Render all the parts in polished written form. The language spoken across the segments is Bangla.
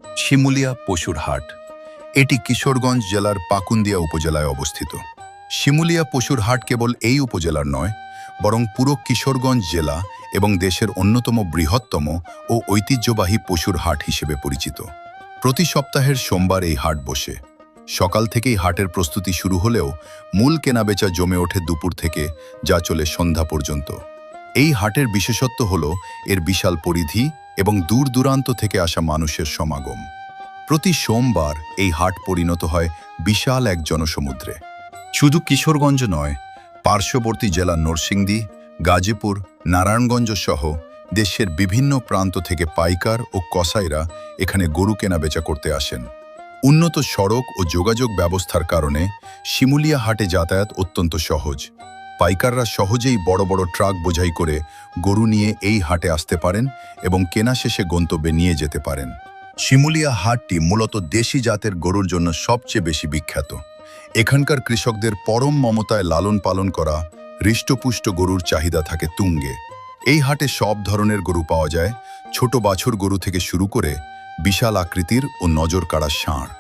শিমুলিয়া পশুর হাট। এটি কিশোরগঞ্জ জেলার পাকুন্দিয়া উপজেলায় অবস্থিত। শিমুলিয়া পশুর হাট কেবল এই উপজেলার নয়, বরং পুরো কিশোরগঞ্জ জেলা এবং দেশের অন্যতম বৃহত্তম ও ঐতিহ্যবাহী পশুর হাট হিসেবে পরিচিত। প্রতি সপ্তাহের সোমবার এই হাট বসে। সকাল থেকেই হাটের প্রস্তুতি শুরু হলেও মূল কেনাবেচা জমে ওঠে দুপুর থেকে, যা চলে সন্ধ্যা পর্যন্ত। এই হাটের বিশেষত্ব হল এর বিশাল পরিধি এবং দূর দূরান্ত থেকে আসা মানুষের সমাগম। প্রতি সোমবার এই হাট পরিণত হয় বিশাল এক জনসমুদ্রে। শুধু কিশোরগঞ্জ নয়, পার্শ্ববর্তী জেলা নরসিংদী, গাজীপুর, নারায়ণগঞ্জ সহ দেশের বিভিন্ন প্রান্ত থেকে পাইকার ও কসাইরা এখানে গরু কেনাবেচা করতে আসেন। উন্নত সড়ক ও যোগাযোগ ব্যবস্থার কারণে শিমুলিয়া হাটে যাতায়াত অত্যন্ত সহজ। পাইকাররা সহজেই বড় বড় ট্রাক বোঝাই করে গরু নিয়ে এই হাটে আসতে পারেন এবং কেনা শেষে গন্তব্যে নিয়ে যেতে পারেন। শিমুলিয়া হাটটি মূলত দেশি জাতের গরুর জন্য সবচেয়ে বেশি বিখ্যাত। এখানকার কৃষকদের পরম মমতায় লালন পালন করা হৃষ্টপুষ্ট গরুর চাহিদা থাকে তুঙ্গে। এই হাটে সব ধরনের গরু পাওয়া যায়, ছোট বাছুর গরু থেকে শুরু করে বিশাল আকৃতির ও নজর কাড়া ষাঁড়।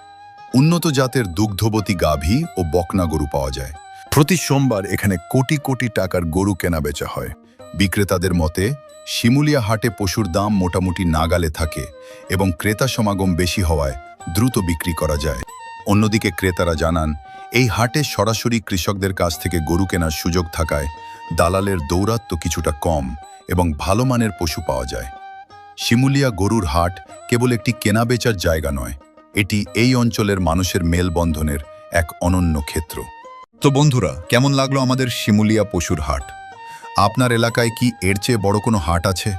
উন্নত জাতের দুগ্ধবতী গাভী ও বকনা গরু পাওয়া যায়। প্রতি সোমবার এখানে কোটি কোটি টাকার গরু কেনাবেচা হয়। বিক্রেতাদের মতে শিমুলিয়া হাটে পশুর দাম মোটামুটি নাগালে থাকে এবং ক্রেতা সমাগম বেশি হওয়ায় দ্রুত বিক্রি করা যায়। অন্যদিকে ক্রেতারা জানান, এই হাটে সরাসরি কৃষকদের কাছ থেকে গরু কেনার সুযোগ থাকায় দালালের দৌরাত্ম্য কিছুটা কম এবং ভালো মানের পশু পাওয়া যায়। শিমুলিয়া গরুর হাট কেবল একটি কেনাবেচার জায়গা নয়, এটি এই অঞ্চলের মানুষের মেলবন্ধনের এক অনন্য ক্ষেত্র। তো বন্ধুরা, কেমন লাগলো আমাদের শিমুলিয়া পশুর হাট? আপনার এলাকায় কি এর চেয়ে বড় কোনো হাট আছে?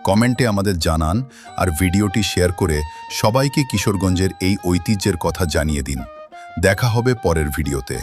কমেন্টে আমাদের জানান আর ভিডিওটি শেয়ার করে সবাইকে কিশোরগঞ্জের এই ঐতিহ্যের কথা জানিয়ে দিন। দেখা হবে পরের ভিডিওতে।